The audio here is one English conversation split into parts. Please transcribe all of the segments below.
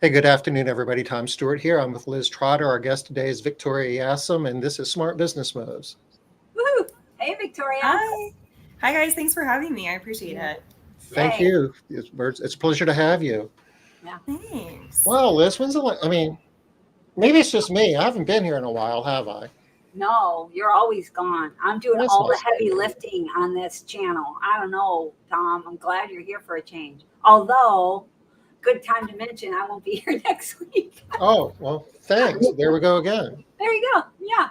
Hey, good afternoon, everybody. Tom Stewart here. I'm with Liz Trotter. Our guest today is Victoria Yassem, and this is Smart Business Moves. Woohoo! Hey, Victoria. Hi. Hi, guys. Thanks for having me. I appreciate Yeah. it. Thank Yay. you. It's a pleasure to have you. Yeah. Thanks. Well, Liz, maybe it's just me. I haven't been here in a while, have I? No, you're always gone. I'm doing That's all the nice. heavy lifting on this channel. I don't know, Tom. I'm glad you're here for a change. Although, good time to mention I won't be here next week. Oh, well, thanks. There we go again. There you go. Yeah.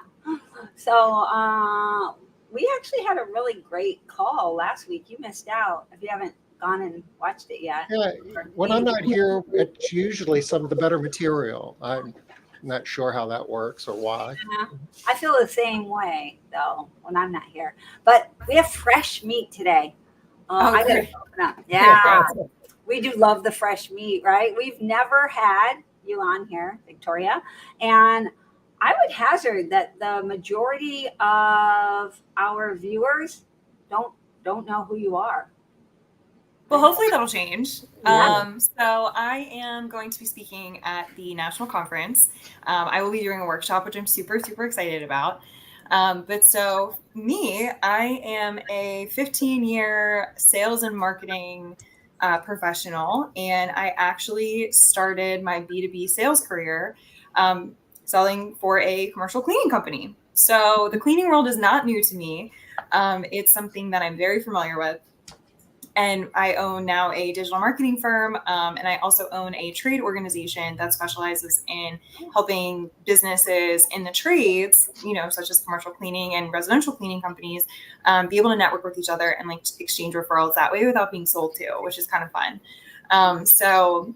So, we actually had a really great call last week. You missed out if you haven't gone and watched it yet. Yeah, Or when I'm maybe- not here, it's usually some of the better material. I'm not sure how that works or why. Yeah. I feel the same way though when I'm not here. But we have fresh meat today. I gotta Great. open up. Yeah, we do love the fresh meat, right? We've never had you on here, Victoria, and I would hazard that the majority of our viewers don't don't know who you are. Well, hopefully that'll change. Yeah. So I am going to be speaking at the national conference. I will be doing a workshop, which I'm super, super excited about. But so me, I am a 15-year sales and marketing professional, and I actually started my B2B sales career selling for a commercial cleaning company. So the cleaning world is not new to me. It's something that I'm very familiar with. And I own now a digital marketing firm, and I also own a trade organization that specializes in helping businesses in the trades, such as commercial cleaning and residential cleaning companies, be able to network with each other and like exchange referrals that way without being sold to, which is kind of fun. So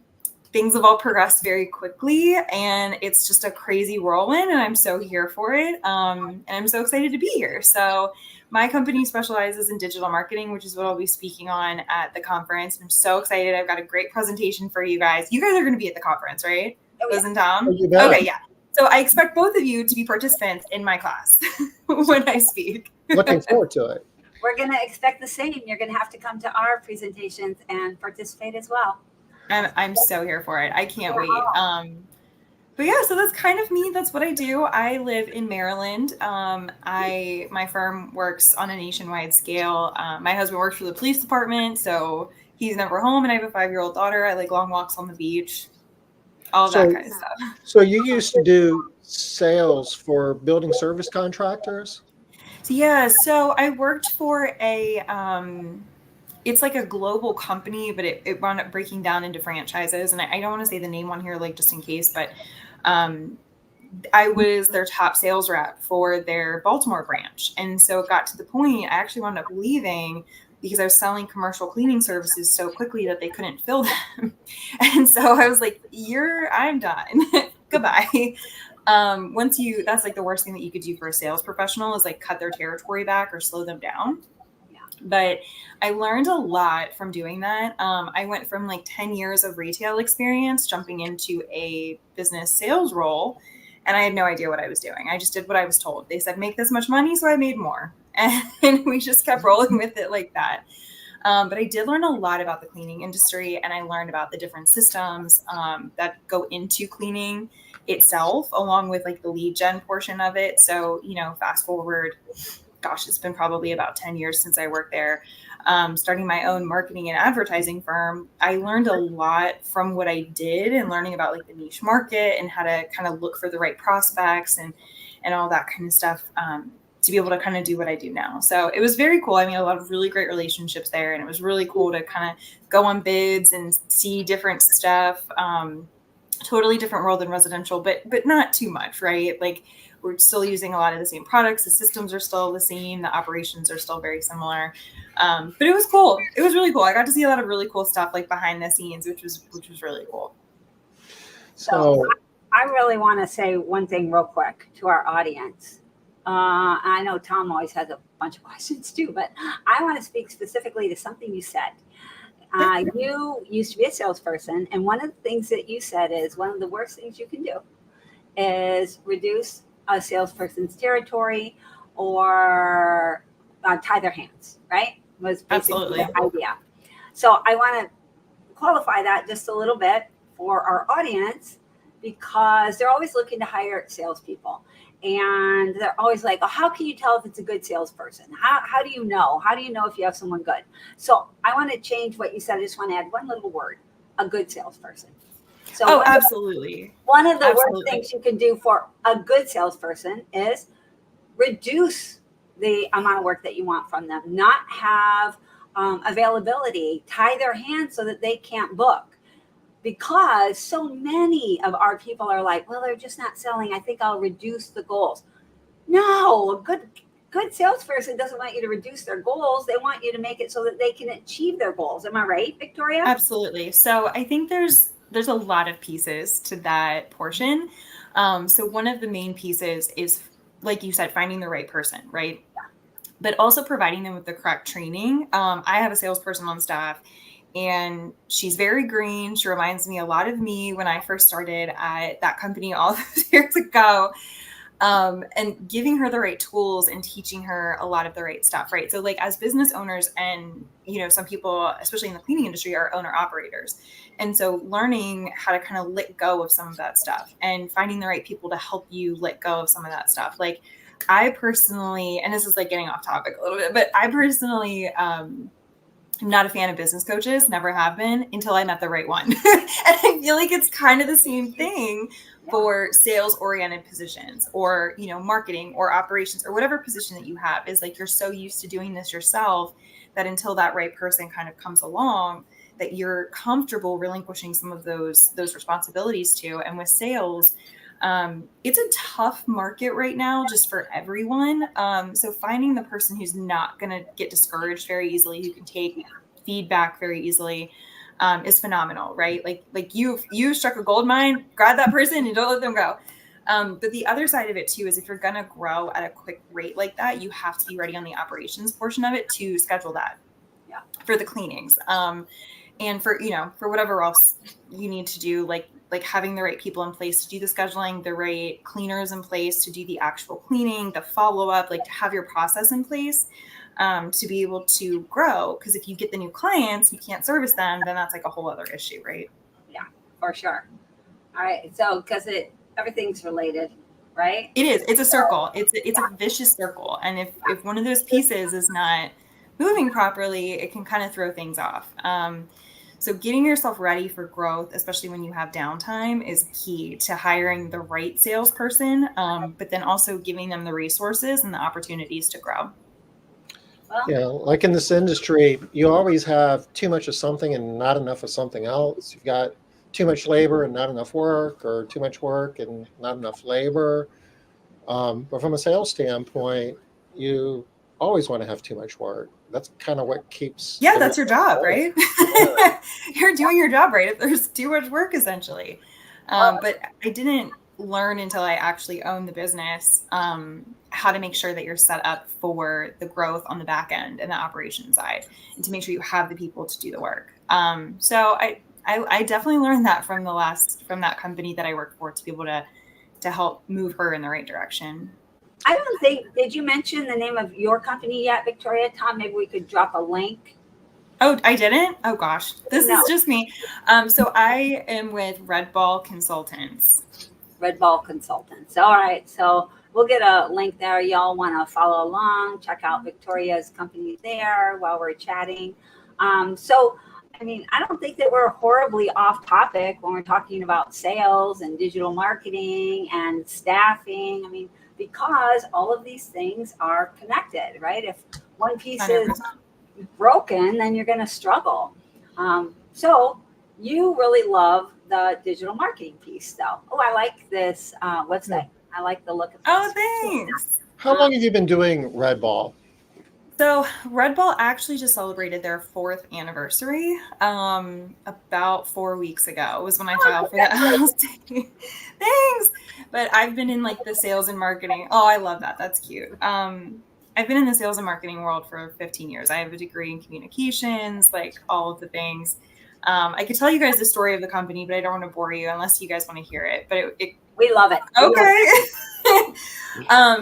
things have all progressed very quickly, and it's just a crazy whirlwind, and I'm so here for it. And I'm so excited to be here. So my company specializes in digital marketing, which is what I'll be speaking on at the conference. I'm so excited. I've got a great presentation for you guys. You guys are going to be at the conference, right? Oh, yeah. Liz and Tom? Oh, you bet. Okay, yeah. So I expect both of you to be participants in my class when I speak. Looking forward to it. We're gonna expect the same. You're gonna have to come to our presentations and participate as well. I'm so here for it. I can't wait. But yeah, so that's kind of me. That's what I do. I live in Maryland. My firm works on a nationwide scale. My husband works for the police department, so he's never home, and I have a 5-year-old daughter. I like long walks on the beach, all of that kind of stuff. So you used to do sales for building service contractors? So yeah, so I worked for it's like a global company, but it wound up breaking down into franchises. And I don't want to say the name on here, like just in case, but I was their top sales rep for their Baltimore branch. And so it got to the point, I actually wound up leaving because I was selling commercial cleaning services so quickly that they couldn't fill them. And so I was like, I'm done. Goodbye. That's like the worst thing that you could do for a sales professional is like cut their territory back or slow them down. But I learned a lot from doing that. I went from like 10 years of retail experience jumping into a business sales role, and I had no idea what I was doing. I just did what I was told. They said, make this much money, so I made more. And we just kept rolling with it like that. But I did learn a lot about the cleaning industry, and I learned about the different systems that go into cleaning itself, along with like the lead gen portion of it. So, fast forward, gosh, it's been probably about 10 years since I worked there. Starting my own marketing and advertising firm, I learned a lot from what I did and learning about like the niche market and how to kind of look for the right prospects and all that kind of stuff to be able to kind of do what I do now. So it was very cool. I mean, a lot of really great relationships there, and it was really cool to kind of go on bids and see different stuff. Totally different world than residential, but not too much, right? Like we're still using a lot of the same products. The systems are still the same. The operations are still very similar. But it was cool. It was really cool. I got to see a lot of really cool stuff like behind the scenes, which was really cool. So I really want to say one thing real quick to our audience. I know Tom always has a bunch of questions too, but I want to speak specifically to something you said. You used to be a salesperson, and one of the things that you said is one of the worst things you can do is reduce a salesperson's territory or tie their hands, right? Was basically Absolutely the idea. So I want to qualify that just a little bit for our audience because they're always looking to hire salespeople. And they're always like, oh, how can you tell if it's a good salesperson? How do you know? How do you know if you have someone good? So I want to change what you said. I just want to add one little word, a good salesperson. So absolutely. One of the worst things you can do for a good salesperson is reduce the amount of work that you want from them, not have availability, tie their hands so that they can't book. Because so many of our people are like, well, they're just not selling. I think I'll reduce the goals. No, a good salesperson doesn't want you to reduce their goals. They want you to make it so that they can achieve their goals. Am I right, Victoria? Absolutely. So I think there's a lot of pieces to that portion. So one of the main pieces is, like you said, finding the right person, right? Yeah. But also providing them with the correct training. I have a salesperson on staff, and she's very green. She reminds me a lot of me when I first started at that company all those years ago. And giving her the right tools and teaching her a lot of the right stuff, right? So like as business owners, and some people, especially in the cleaning industry, are owner operators. And so learning how to kind of let go of some of that stuff and finding the right people to help you let go of some of that stuff. Like I personally, and this is like getting off topic a little bit, but I personally, I'm not a fan of business coaches, never have been until I met the right one. And I feel like it's kind of the same thing for sales oriented positions or, marketing or operations or whatever position that you have, is like, you're so used to doing this yourself that until that right person kind of comes along, that you're comfortable relinquishing some of those responsibilities to. And with sales, it's a tough market right now just for everyone. So finding the person who's not going to get discouraged very easily, who can take feedback very easily, is phenomenal, right? Like you struck a gold mine, grab that person and don't let them go. But the other side of it too is if you're going to grow at a quick rate like that, you have to be ready on the operations portion of it to schedule that for the cleanings. And for whatever else you need to do, like having the right people in place to do the scheduling, the right cleaners in place to do the actual cleaning, the follow-up, like to have your process in place to be able to grow. Because if you get the new clients, you can't service them, then that's like a whole other issue, right? Yeah, for sure. All right. So because everything's related, right? It is. It's a circle. It's a vicious circle. And if one of those pieces is not moving properly, it can kind of throw things off. So getting yourself ready for growth, especially when you have downtime, is key to hiring the right salesperson, but then also giving them the resources and the opportunities to grow. Well, Like in this industry, you always have too much of something and not enough of something else. You've got too much labor and not enough work, or too much work and not enough labor. But from a sales standpoint, you always want to have too much work. That's kind of what keeps. Yeah, that's your job, right? You're doing your job right if there's too much work, essentially. But I didn't learn until I actually owned the business how to make sure that you're set up for the growth on the back end and the operation side, and to make sure you have the people to do the work. So I definitely learned that from that company that I worked for, to be able to help move her in the right direction. I don't think, did you mention the name of your company yet, Victoria? Tom, maybe we could drop a link. Oh, I didn't? Oh gosh, this is just me. So I am with Red Ball Consultants. Red Ball Consultants. All right. So we'll get a link there. Y'all want to follow along, check out Victoria's company there while we're chatting. So, I mean, I don't think that we're horribly off topic when we're talking about sales and digital marketing and staffing. I mean, because all of these things are connected, right? If one piece 100%. is broken, then you're going to struggle. So you really love the digital marketing piece, though. Oh, I like this website. I like the look of this. Oh, thanks. How long have you been doing Red Ball? So Red Ball actually just celebrated their 4th anniversary about 4 weeks ago was when I filed for that LLC. Thanks. But I've been in like the sales and marketing. Oh, I love that. That's cute. I've been in the sales and marketing world for 15 years. I have a degree in communications, like all of the things. I could tell you guys the story of the company, but I don't want to bore you unless you guys want to hear it. But we love it. Okay.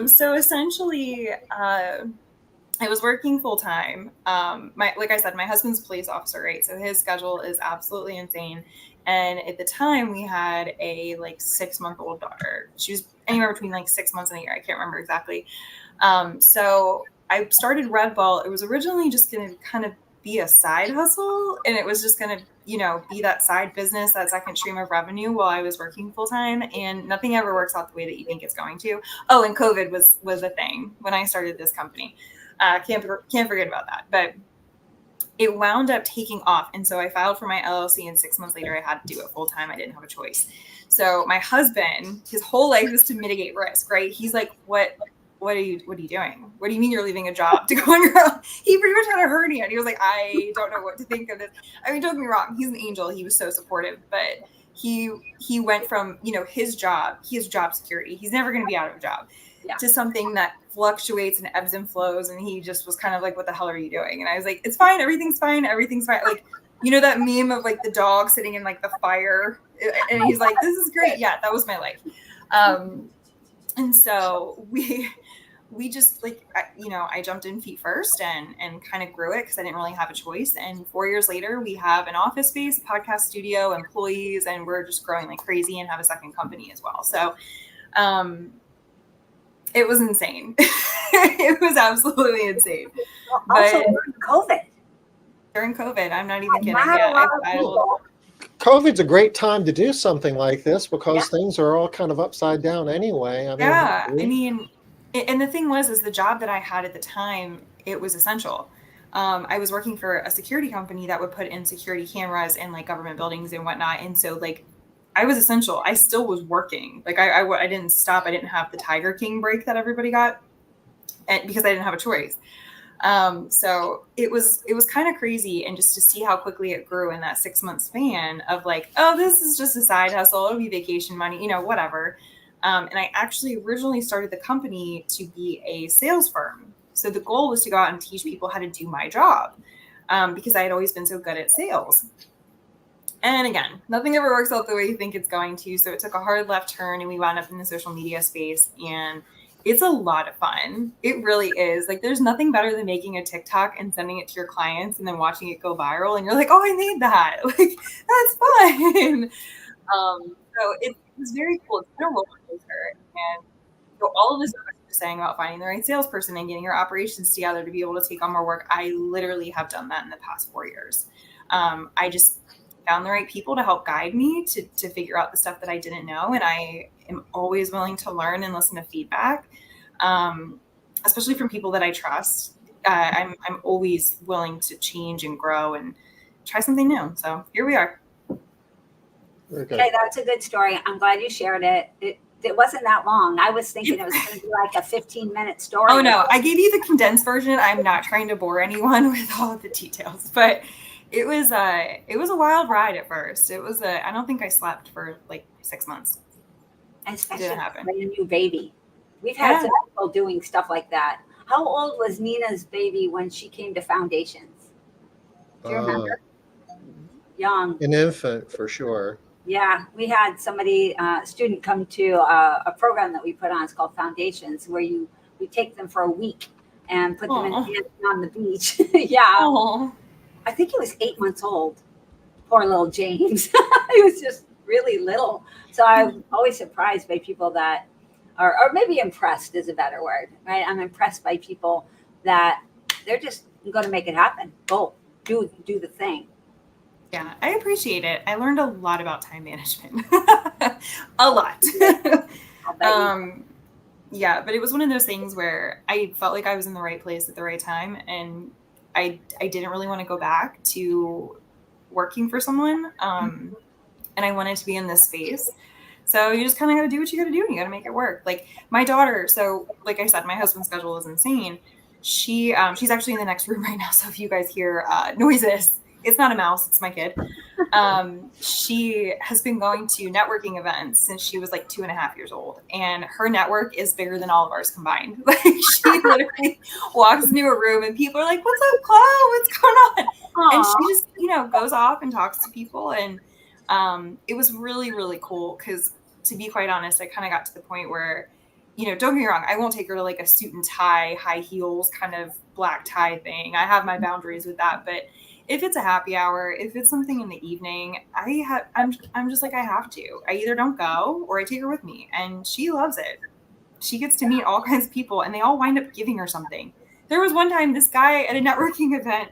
So essentially, I was working full time. Like I said, my husband's a police officer, right? So his schedule is absolutely insane. And at the time we had a like 6-month-old daughter. She was anywhere between like 6 months and a year. I can't remember exactly. So I started Red Bull. It was originally just going to kind of be a side hustle, and it was just going to, be that side business, that second stream of revenue while I was working full time. And nothing ever works out the way that you think it's going to. Oh, and COVID was a thing when I started this company. Can't forget about that. But it wound up taking off. And so I filed for my LLC, and 6 months later I had to do it full time. I didn't have a choice. So my husband, his whole life is to mitigate risk, right? He's like, what are you doing? What do you mean you're leaving a job to go on your own? He pretty much had a hernia, and he was like, I don't know what to think of this. I mean, don't get me wrong, he's an angel. He was so supportive, but he went from, his job, he has job security. He's never going to be out of a job, to something that fluctuates and ebbs and flows. And he just was kind of like, what the hell are you doing? And I was like, it's fine. Everything's fine. Everything's fine. Like, that meme of like the dog sitting in like the fire, and he's like, this is great. Yeah, that was my life. And so we just like, I jumped in feet first and kind of grew it because I didn't really have a choice. And 4 years later, we have an office space, a podcast studio, employees, and we're just growing like crazy and have a second company as well. So, it was insane. It was absolutely insane. Also But during COVID, I'm not even kidding. Yeah, COVID's a great time to do something like this because things are all kind of upside down anyway. And the thing is the job that I had at the time, it was essential. I was working for a security company that would put in security cameras in like government buildings and whatnot. And so like, I was essential. I still was working. Like I didn't stop. I didn't have the Tiger King break that everybody got, and because I didn't have a choice. So it was kind of crazy. And just to see how quickly it grew in that 6 month span of like, oh, this is just a side hustle. It'll be vacation money, whatever. And I actually originally started the company to be a sales firm. So the goal was to go out and teach people how to do my job, because I had always been so good at sales. And again, nothing ever works out the way you think it's going to. So it took a hard left turn, and we wound up in the social media space, and it's a lot of fun. It really is. Like, there's nothing better than making a TikTok and sending it to your clients and then watching it go viral. And you're like, oh, I made that. Like, that's fun. So it was very cool. It's been a roller coaster. And so all of this stuff you're saying about finding the right salesperson and getting your operations together to be able to take on more work, I literally have done that in the past 4 years. I just found the right people to help guide me to figure out the stuff that I didn't know. And I am always willing to learn and listen to feedback, especially from people that I trust. I'm always willing to change and grow and try something new. So here we are. Okay, that's a good story. I'm glad you shared it. It wasn't that long. I was thinking it was going to be like a 15-minute story. Oh no, I gave you the condensed version. I'm not trying to bore anyone with all of the details, but it was a wild ride at first. It was I don't think I slept for like 6 months. Especially it didn't happen. A new baby. We've had some people doing stuff like that. How old was Nina's baby when she came to Foundations? Do you remember? Young. An infant for sure. Yeah, we had somebody, student come to a program that we put on. It's called Foundations, where we take them for a week and put them in on the beach. Yeah. Aww. I think he was 8 months old. Poor little James. He was just really little. So I'm always surprised by people that are, or maybe impressed is a better word, right? I'm impressed by people that they're just going to make it happen. Go do the thing. Yeah, I appreciate it. I learned a lot about time management. A lot. Yeah, but it was one of those things where I felt like I was in the right place at the right time, and I didn't really want to go back to working for someone, and I wanted to be in this space. So you just kind of got to do what you got to do, and you got to make it work. Like my daughter, so like I said, my husband's schedule is insane. She's actually in the next room right now, so if you guys hear noises, it's not a mouse, it's my kid. She has been going to networking events since she was like 2.5 years old. And her network is bigger than all of ours combined. Like she literally walks into a room and people are like, what's up, Chloe? What's going on? Aww. And she just, goes off and talks to people. And it was really, really cool. Because to be quite honest, I kind of got to the point where, don't get me wrong, I won't take her to like a suit and tie, high heels kind of black tie thing. I have my boundaries with that. But if it's a happy hour, if it's something in the evening, I'm just like, I have to. I either don't go or I take her with me, and she loves it. She gets to meet all kinds of people, and they all wind up giving her something. There was one time this guy at a networking event,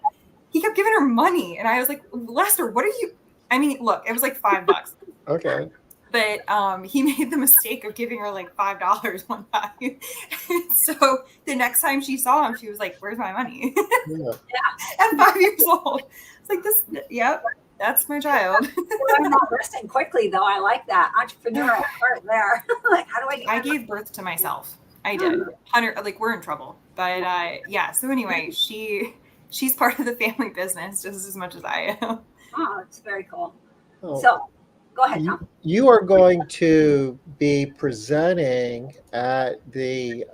he kept giving her money, and I was like, Lester, what are you? I mean, look, it was like $5. Okay. But he made the mistake of giving her like $5 one time. So the next time she saw him, she was like, "Where's my money?" Yeah. At 5 years old, it's like this. Yep, that's my child. I'm not listening quickly though. I like that entrepreneurial part there. Like, how do I? I gave birth to myself. I did. Like, we're in trouble. But yeah. So anyway, she's part of the family business just as much as I am. Oh, it's very cool. Oh. So, go ahead, Tom. You are going to be presenting at the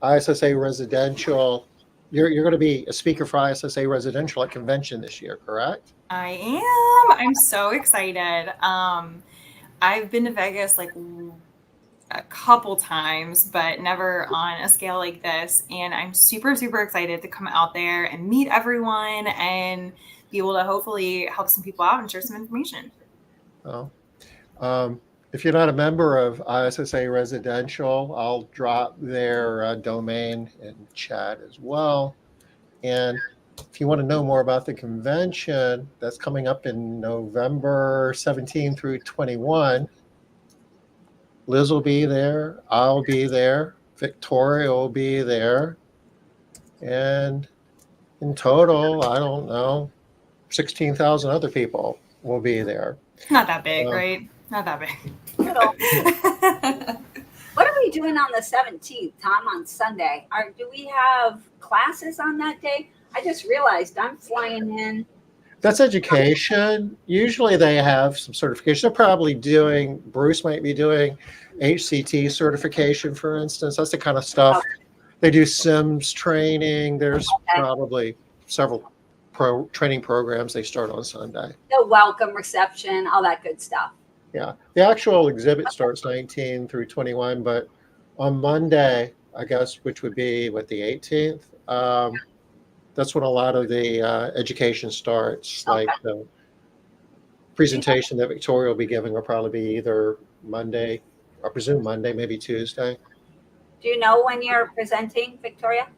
ISSA Residential. You're going to be a speaker for ISSA Residential at convention this year, correct? I am. I'm so excited. I've been to Vegas like a couple times, but never on a scale like this. And I'm super, super excited to come out there and meet everyone and be able to hopefully help some people out and share some information. Oh. If you're not a member of ISSA Residential, I'll drop their domain in chat as well. And if you want to know more about the convention that's coming up in November 17 through 21, Liz will be there, I'll be there, Victoria will be there, and in total, I don't know, 16,000 other people will be there. Not that big, right? Not that big. What are we doing on the 17th, Tom, on Sunday? Do we have classes on that day? I just realized I'm flying in. That's education. Usually they have some certification. They're probably doing, Bruce might be doing HCT certification, for instance. That's the kind of stuff. Okay. They do SIMS training. There's probably several training programs they start on Sunday. The welcome reception, all that good stuff. Yeah. The actual exhibit starts 19 through 21, but on Monday, I guess, which would be the 18th, that's when a lot of the education starts. Okay. Like the presentation that Victoria will be giving will probably be either Monday, I presume Monday, maybe Tuesday. Do you know when you're presenting, Victoria?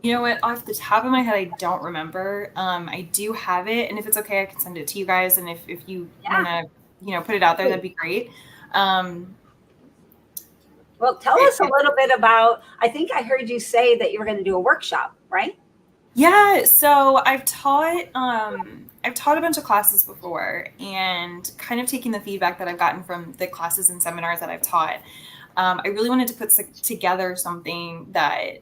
You know what? Off the top of my head, I don't remember. I do have it, and if it's okay, I can send it to you guys. And if you want to, put it out there, that'd be great. Well, tell us a little bit about. I think I heard you say that you were going to do a workshop, right? Yeah. So I've taught a bunch of classes before, and kind of taking the feedback that I've gotten from the classes and seminars that I've taught, I really wanted to put together something that,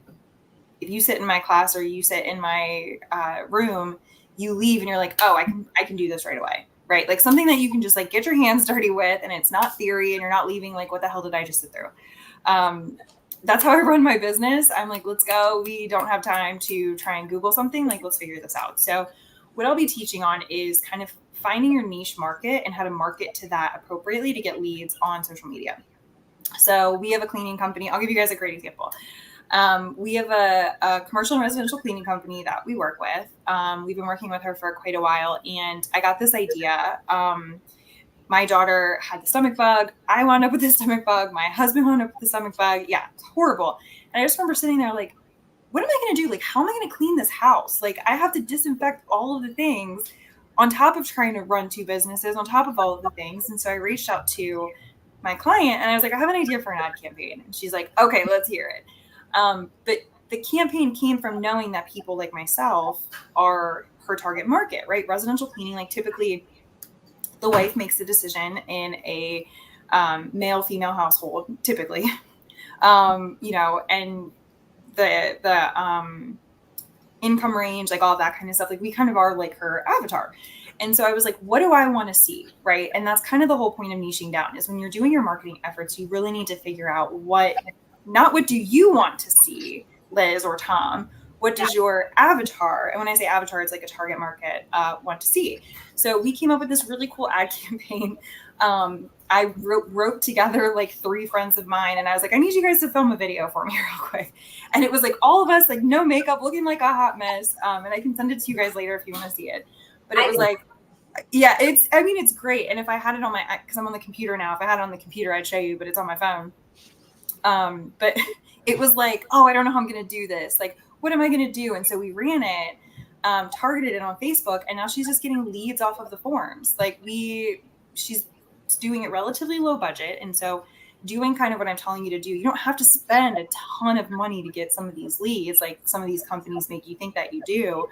if you sit in my class or you sit in my room, you leave and you're like, oh, I can do this right away, right? Like something that you can just like get your hands dirty with, and it's not theory, and you're not leaving like, what the hell did I just sit through? That's how I run my business. I'm like, let's go. We don't have time to try and Google something. Like, let's figure this out. So what I'll be teaching on is kind of finding your niche market and how to market to that appropriately to get leads on social media. So we have a cleaning company. I'll give you guys a great example. We have a commercial and residential cleaning company that we work with. We've been working with her for quite a while, and I got this idea. My daughter had the stomach bug. I wound up with the stomach bug. My husband wound up with the stomach bug. Yeah, it's horrible. And I just remember sitting there like, what am I going to do? Like, how am I going to clean this house? Like, I have to disinfect all of the things on top of trying to run two businesses, on top of all of the things. And so I reached out to my client and I was like, I have an idea for an ad campaign. And she's like, okay, let's hear it. But the campaign came from knowing that people like myself are her target market, right? Residential cleaning, like typically the wife makes the decision in a male-female household, typically, and the income range, like all that kind of stuff, like we kind of are like her avatar. And so I was like, what do I want to see, right? And that's kind of the whole point of niching down, is when you're doing your marketing efforts, you really need to figure out not what do you want to see, Liz or Tom, what does your avatar, and when I say avatar, it's like a target market, want to see. So we came up with this really cool ad campaign. I wrote together like 3 friends of mine, and I was like, I need you guys to film a video for me real quick. And it was like all of us, like no makeup, looking like a hot mess. And I can send it to you guys later if you want to see it. But it was like, yeah, it's great. And if I had it on because I'm on the computer now, if I had it on the computer, I'd show you, but it's on my phone. But it was like, oh, I don't know how I'm going to do this. Like, what am I going to do? And so we ran it, targeted it on Facebook, and now she's just getting leads off of the forums. Like she's doing it relatively low budget. And so doing kind of what I'm telling you to do, you don't have to spend a ton of money to get some of these leads. Like some of these companies make you think that you do.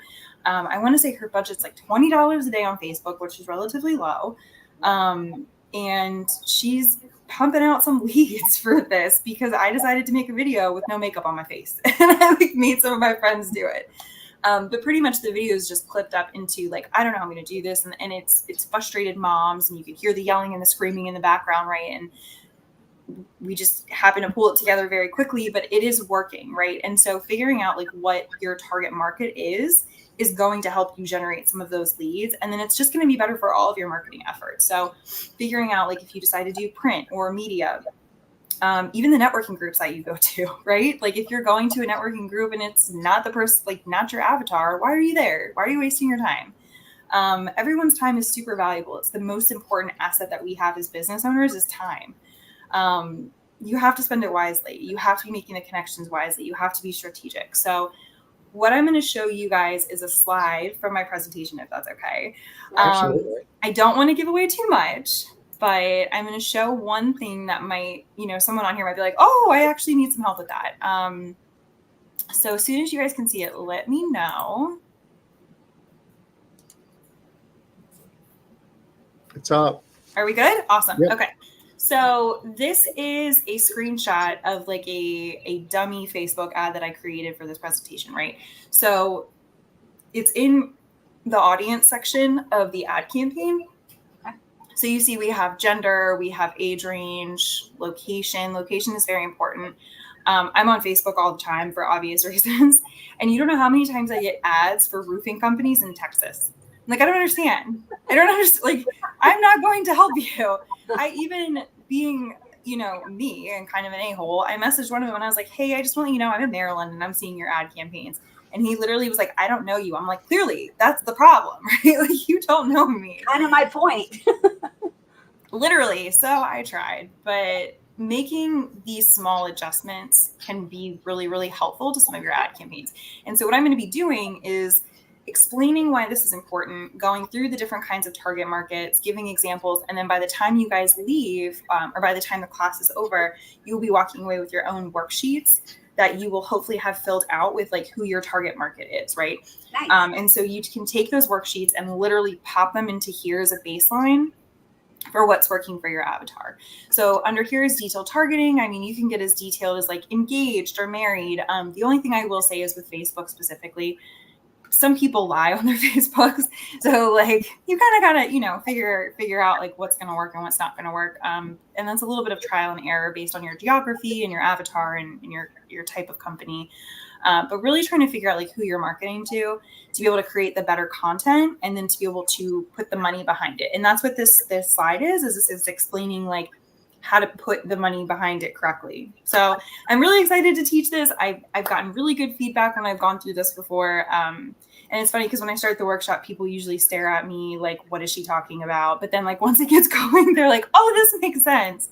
I want to say her budget's like $20 a day on Facebook, which is relatively low. And she's pumping out some leads for this because I decided to make a video with no makeup on my face. And I made some of my friends do it. But pretty much the video is just clipped up into like, I don't know how I'm going to do this. And it's frustrated moms, and you can hear the yelling and the screaming in the background, right? And we just happen to pull it together very quickly, but it is working, right? And so figuring out like what your target market is going to help you generate some of those leads. And then it's just going to be better for all of your marketing efforts. So figuring out like if you decide to do print or media, even the networking groups that you go to, right? Like if you're going to a networking group and it's not the person, like not your avatar, why are you there? Why are you wasting your time? Everyone's time is super valuable. It's the most important asset that we have as business owners is time. You have to spend it wisely. You have to be making the connections wisely. You have to be strategic. So what I'm going to show you guys is a slide from my presentation, if that's okay. Absolutely. I don't want to give away too much, but I'm going to show one thing that might, someone on here might be like, oh, I actually need some help with that. So as soon as you guys can see it, let me know. It's up. Are we good? Awesome. Yep. Okay. So this is a screenshot of like a dummy Facebook ad that I created for this presentation, right? So it's in the audience section of the ad campaign. Okay. So you see we have gender, we have age range, location. Location is very important. I'm on Facebook all the time for obvious reasons. And you don't know how many times I get ads for roofing companies in Texas. Like, I don't understand. Like, I'm not going to help you. I even being, me and kind of an a-hole, I messaged one of them and I was like, hey, I just want to let you know I'm in Maryland and I'm seeing your ad campaigns. And he literally was like, I don't know you. I'm like, clearly, that's the problem, right? Like, you don't know me. Kind of my point. Literally. So I tried. But making these small adjustments can be really, really helpful to some of your ad campaigns. And so what I'm going to be doing is explaining why this is important, going through the different kinds of target markets, giving examples, and then by the time you guys leave, or by the time the class is over, you'll be walking away with your own worksheets that you will hopefully have filled out with like who your target market is, right? Nice. And so you can take those worksheets and literally pop them into here as a baseline for what's working for your avatar. So under here is detailed targeting. I mean, you can get as detailed as like engaged or married. The only thing I will say is with Facebook specifically, some people lie on their Facebooks. So like you kind of gotta, figure out like what's going to work and what's not going to work. And that's a little bit of trial and error based on your geography and your avatar and your type of company. But really trying to figure out like who you're marketing to be able to create the better content and then to be able to put the money behind it. And that's what this slide is this is explaining like how to put the money behind it correctly. So I'm really excited to teach this. I've gotten really good feedback when I've gone through this before. And it's funny because when I start the workshop, people usually stare at me like, what is she talking about? But then like once it gets going, they're like, oh, this makes sense.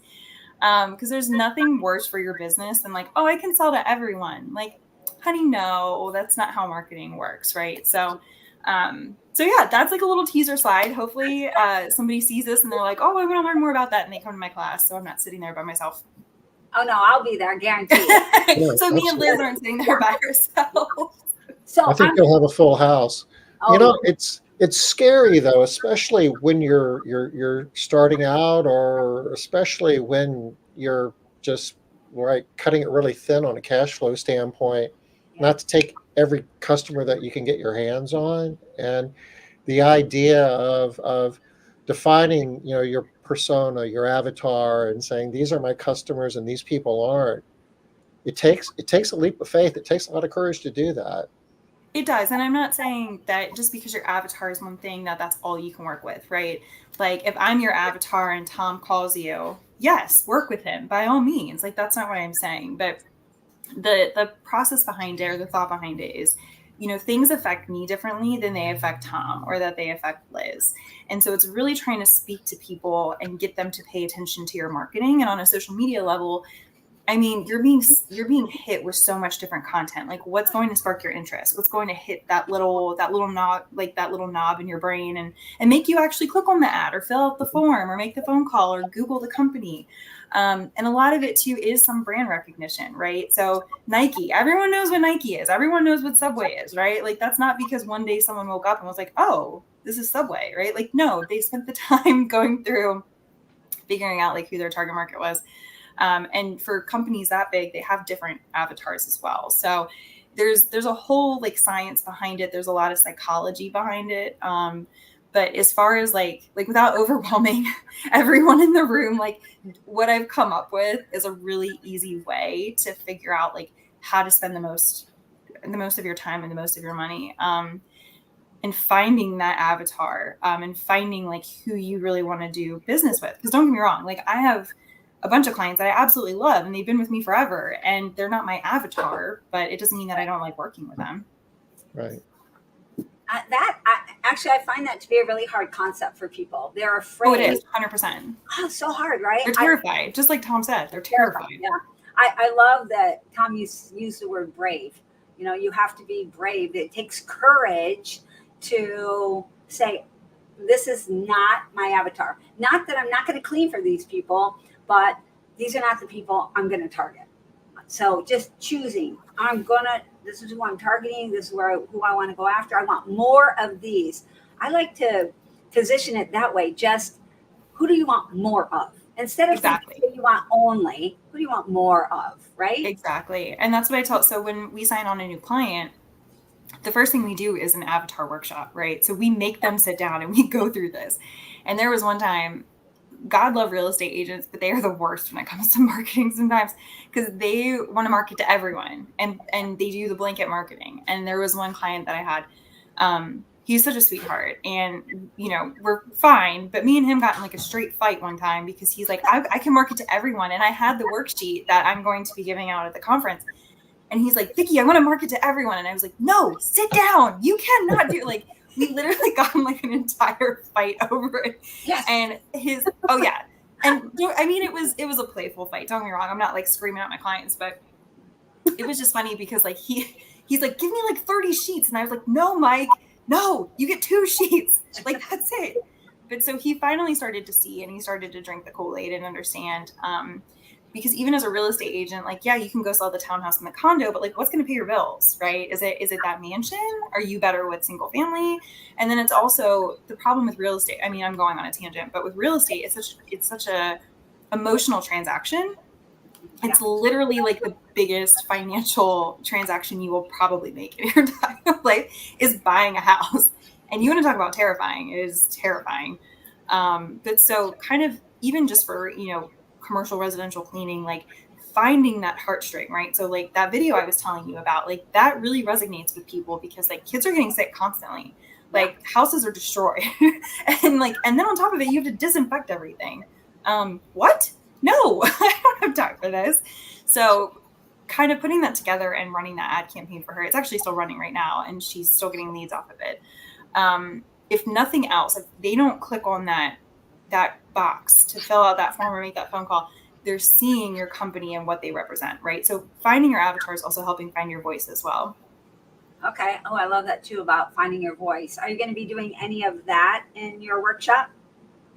Because there's nothing worse for your business than like, oh, I can sell to everyone. Like, honey, no, that's not how marketing works, right? So yeah, that's like a little teaser slide. Hopefully somebody sees this and they're like, oh, I want to learn more about that. And they come to my class. So I'm not sitting there by myself. Oh, no, I'll be there, guaranteed. Yeah, so me and Liz aren't sitting there by herself. So I think you'll have a full house. Oh. It's scary though, especially when you're starting out, or especially when you're just cutting it really thin on a cash flow standpoint. Yeah. Not to take every customer that you can get your hands on, and the idea of defining your persona, your avatar, and saying these are my customers and these people aren't. It takes a leap of faith. It takes a lot of courage to do that. It does. And I'm not saying that just because your avatar is one thing that's all you can work with, right? Like if I'm your avatar and Tom calls you, yes, work with him by all means. Like that's not what I'm saying. But the process behind it or the thought behind it is things affect me differently than they affect Tom or that they affect Liz. And so it's really trying to speak to people and get them to pay attention to your marketing. And on a social media level, I mean, you're being hit with so much different content. Like, what's going to spark your interest? What's going to hit that little knob, like that little knob in your brain and make you actually click on the ad or fill out the form or make the phone call or Google the company. And a lot of it too is some brand recognition, right? So Nike, everyone knows what Nike is. Everyone knows what Subway is, right? Like, that's not because one day someone woke up and was like, oh, this is Subway, right? Like, no, they spent the time going through figuring out like who their target market was. And for companies that big, they have different avatars as well. So there's a whole like science behind it. There's a lot of psychology behind it. But as far as like without overwhelming everyone in the room, like what I've come up with is a really easy way to figure out like how to spend the most of your time and the most of your money. And finding that avatar, and finding like who you really want to do business with. Because don't get me wrong, like I have a bunch of clients that I absolutely love and they've been with me forever and they're not my avatar, but it doesn't mean that I don't like working with them. Right. I find that to be a really hard concept for people. They're afraid. Oh, it is 100%. Oh, so hard, right? They're terrified. Just like Tom said, they're terrified. Yeah. I love that Tom used the word brave. You have to be brave. It takes courage to say, this is not my avatar. Not that I'm not going to clean for these people, but these are not the people I'm going to target. So just choosing, this is who I'm targeting. This is who I want to go after. I want more of these. I like to position it that way. Just who do you want more of? Instead of exactly who you want only, who do you want more of, right? Exactly. And that's what I tell. So when we sign on a new client, the first thing we do is an avatar workshop, right? So we make them sit down and we go through this. And there was one time, God love real estate agents, but they are the worst when it comes to marketing sometimes because they want to market to everyone and they do the blanket marketing. And there was one client that I had, he's such a sweetheart and, we're fine. But me and him got in like a straight fight one time because he's like, I can market to everyone. And I had the worksheet that I'm going to be giving out at the conference. And he's like, Vicki, I want to market to everyone. And I was like, no, sit down. You cannot do like, we literally got in like an entire fight over it. Yes. And oh yeah. And I mean, it was a playful fight. Don't get me wrong. I'm not like screaming at my clients, but it was just funny because like, he's like, give me like 30 sheets. And I was like, no, Mike, no, you get 2 sheets. Like, that's it. But so he finally started to see, and he started to drink the Kool-Aid and understand, because even as a real estate agent, like, yeah, you can go sell the townhouse and the condo, but like, what's going to pay your bills, right? Is it that mansion? Are you better with single family? And then it's also the problem with real estate. I mean, I'm going on a tangent, but with real estate, it's such a emotional transaction. It's literally like the biggest financial transaction you will probably make in your entire life is buying a house. And you want to talk about terrifying. It is terrifying. But so kind of even just for, commercial residential cleaning, like finding that heartstring, right? So like that video I was telling you about, like that really resonates with people because like kids are getting sick constantly, like houses are destroyed and then on top of it, you have to disinfect everything. What? No, I don't have time for this. So kind of putting that together and running that ad campaign for her. It's actually still running right now and she's still getting leads off of it. If nothing else, if they don't click on that box to fill out that form or make that phone call, they're seeing your company and what they represent, right? So finding your avatar is also helping find your voice as well. Okay. Oh, I love that too about finding your voice. Are you going to be doing any of that in your workshop?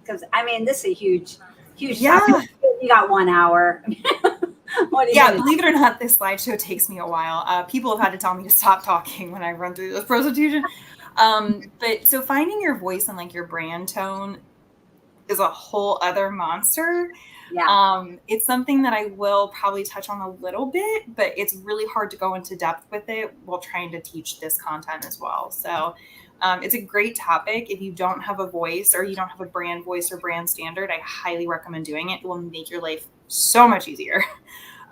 Because I mean, this is a huge topic. You got 1 hour. Believe it or not, this slideshow takes me a while. People have had to tell me to stop talking when I run through this presentation. But so finding your voice and like your brand tone is a whole other monster. Yeah. It's something that I will probably touch on a little bit, but it's really hard to go into depth with it while trying to teach this content as well. So it's a great topic. If you don't have a voice or you don't have a brand voice or brand standard, I highly recommend doing it. It will make your life so much easier.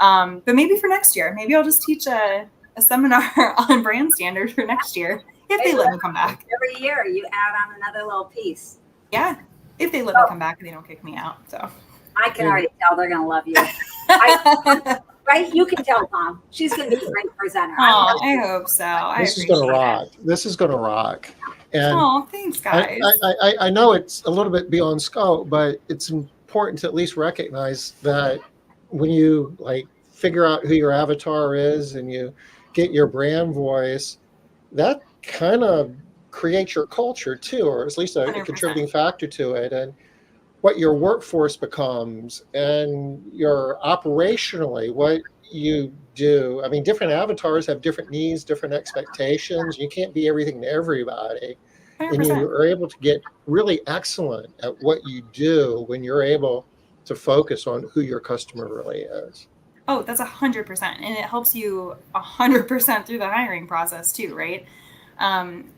But maybe for next year, maybe I'll just teach a seminar on brand standard for next year. If they let me come back. Every year you add on another little piece. Yeah. If they let me come back and they don't kick me out. So I can already tell they're going to love you. Right right? You can tell Mom. She's going to be a great presenter. Oh, I hope so. This is going to rock. This is going to rock. And oh, thanks, guys. I know it's a little bit beyond scope, but it's important to at least recognize that when you like figure out who your avatar is and you get your brand voice, that kind of creates your culture too, or at least a 100%. contributing factor to it. And what your workforce becomes and your operationally, what you do. I mean, different avatars have different needs, different expectations. You can't be everything to everybody. 100%. And you are able to get really excellent at what you do when you're able to focus on who your customer really is. Oh, that's 100%. And it helps you 100% through the hiring process too, right?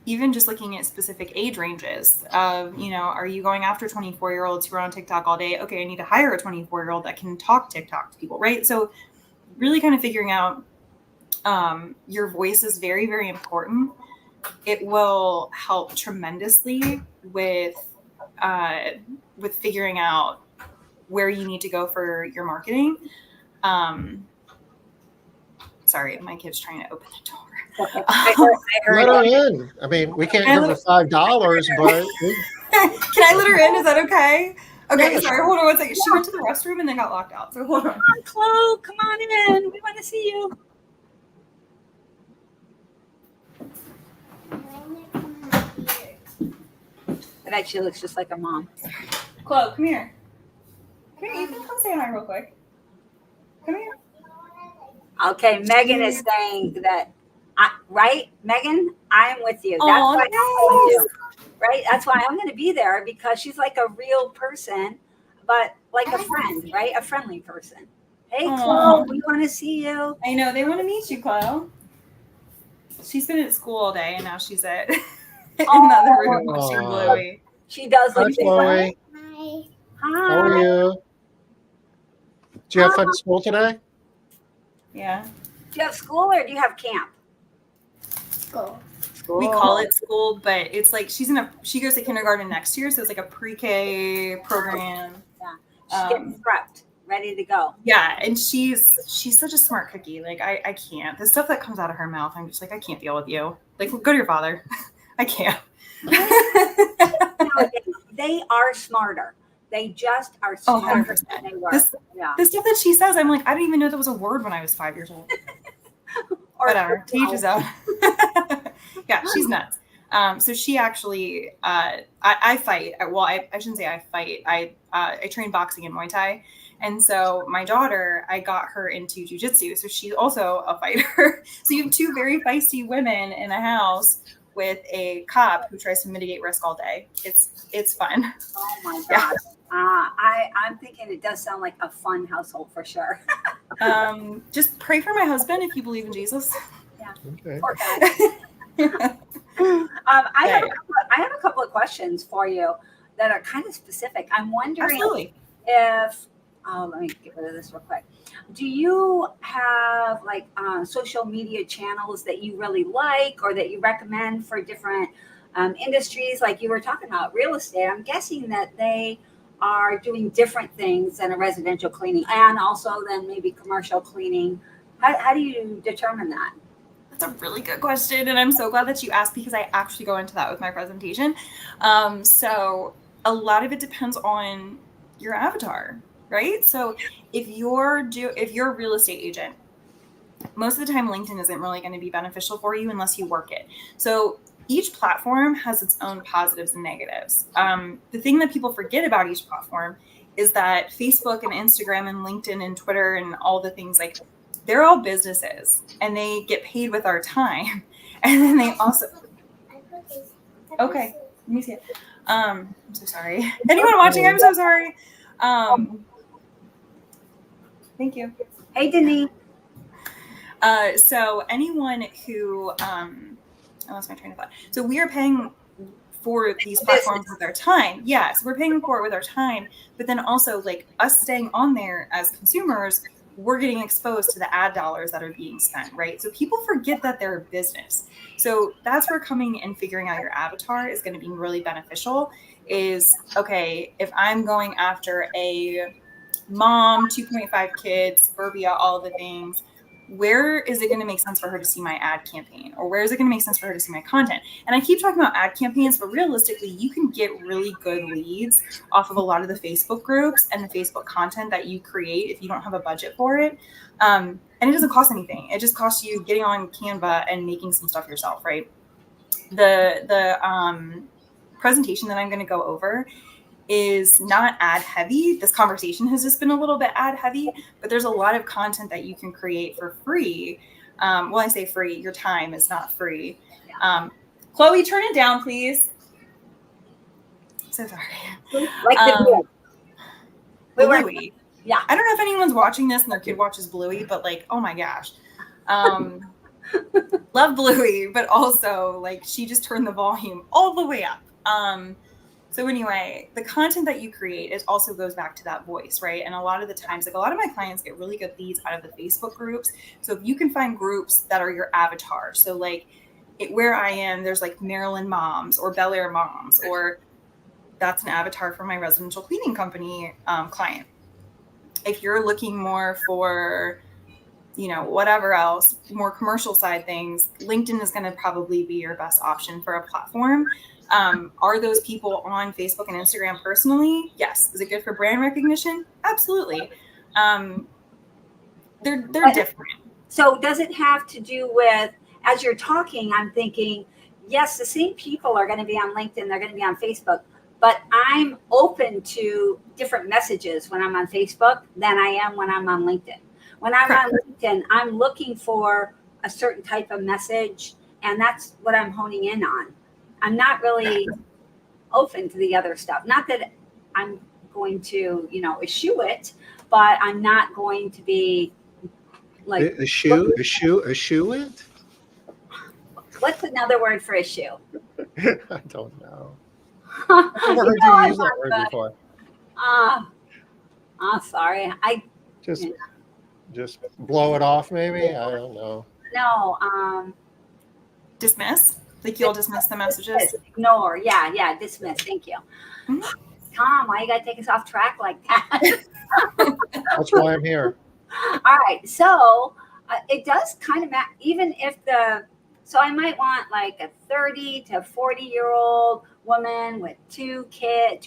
Even just looking at specific age ranges of, are you going after 24-year-olds who are on TikTok all day? Okay, I need to hire a 24-year-old that can talk TikTok to people, right? So really kind of figuring out your voice is very, very important. It will help tremendously with figuring out where you need to go for your marketing. Sorry, my kid's trying to open the door. Let her in. I mean, we can't give her $5, but can I let her in? Is that okay? Okay, sorry. Hold on one second. She went to the restroom and then got locked out. So hold on. Come on, Chloe. Come on in. We want to see you. I bet she looks just like her mom. Chloe, come here. Come here. You can come say hi real quick. Come here. Okay, Megan is saying that, right? Megan, I'm with you. That's why I'm with you. Right? That's why I'm going to be there, because she's like a real person, but like a friend, right? A friendly person. Hey, Chloe, we want to see you. I know. They want to meet you, Chloe. She's been at school all day, and now she's at another room watching Bluey. She does look Chloe. Hi. How are you? Did you have fun at school today? Yeah. Do you have school or do you have camp? School. We call it school, but it's like she goes to kindergarten next year, so it's like a pre-K program. Yeah. She's getting prepped, ready to go. Yeah, and she's such a smart cookie. Like I can't. The stuff that comes out of her mouth, I'm just like, I can't deal with you. Like, go to your father. I can't. They are smarter. They just are smarter than they were. The stuff that she says, I'm like, I didn't even know that was a word when I was 5 years old. Whatever. Teaches out. Yeah, she's nuts. So she actually, I fight. Well, I shouldn't say I fight. I train boxing and Muay Thai. And so my daughter, I got her into jujitsu. So she's also a fighter. So you have two very feisty women in a house with a cop who tries to mitigate risk all day. It's fun. Oh my gosh. Yeah. I'm thinking it does sound like a fun household for sure. Just pray for my husband if you believe in Jesus. Yeah. Okay. Poor guy. I have a couple of questions for you that are kind of specific. I'm wondering if let me get rid of this real quick. Do you have like social media channels that you really like or that you recommend for different industries? Like you were talking about real estate. I'm guessing that they are doing different things than a residential cleaning and also then maybe commercial cleaning. How do you determine that? That's a really good question. And I'm so glad that you asked because I actually go into that with my presentation. So a lot of it depends on your avatar, right? So if you're a real estate agent, most of the time LinkedIn isn't really going to be beneficial for you unless you work it. So each platform has its own positives and negatives. The thing that people forget about each platform is that Facebook and Instagram and LinkedIn and Twitter and all the things, like, they're all businesses and they get paid with our time. And then they also, okay, let me see it. I'm so sorry. Anyone watching, I'm so sorry. Thank you. Hey, Denise. So anyone who, I lost my train of thought. So we are paying for these platforms with our time. Yes, we're paying for it with our time, but then also like us staying on there as consumers, we're getting exposed to the ad dollars that are being spent, right? So people forget that they're a business. So that's where coming and figuring out your avatar is going to be really beneficial is, okay, if I'm going after a mom, 2.5 kids, suburbia, all of the things. Where is it going to make sense for her to see my ad campaign? Or where is it going to make sense for her to see my content? And I keep talking about ad campaigns, but realistically, you can get really good leads off of a lot of the Facebook groups and the Facebook content that you create if you don't have a budget for it. And it doesn't cost anything. It just costs you getting on Canva and making some stuff yourself, right? The presentation that I'm going to go over is not ad heavy. This conversation has just been a little bit ad heavy, but there's a lot of content that you can create for free. Well, I say free, your time is not free. Chloe, turn it down, please. So sorry. Like the Bluey. Yeah. I don't know if anyone's watching this and their kid watches Bluey, but like, oh my gosh. Love Bluey, but also like she just turned the volume all the way up. So anyway, the content that you create also goes back to that voice, right? And a lot of the times, like a lot of my clients get really good leads out of the Facebook groups. So if you can find groups that are your avatar, so like where I am, there's like Maryland moms or Bel Air moms, or that's an avatar for my residential cleaning company client. If you're looking more for, whatever else, more commercial side things, LinkedIn is going to probably be your best option for a platform. Are those people on Facebook and Instagram personally? Yes. Is it good for brand recognition? Absolutely. They're different. So does it have to do with, as you're talking, I'm thinking, yes, the same people are going to be on LinkedIn, they're going to be on Facebook, but I'm open to different messages when I'm on Facebook than I am when I'm on LinkedIn. When I'm on LinkedIn, I'm looking for a certain type of message, and that's what I'm honing in on. I'm not really open to the other stuff. Not that I'm going to, eschew it, but I'm not going to be like eschew it. What's another word for issue? I don't know. I've never heard you use that word before. Sorry. Just blow it off, maybe. I don't know. No. Dismiss. Like you'll dismiss the messages. Ignore. Yeah. Dismiss. Thank you. Mm-hmm. Tom, why you gotta take us off track like that? That's why I'm here. All right. So it does kind of matter, even if so I might want like a 30 to 40-year-old woman with 2.5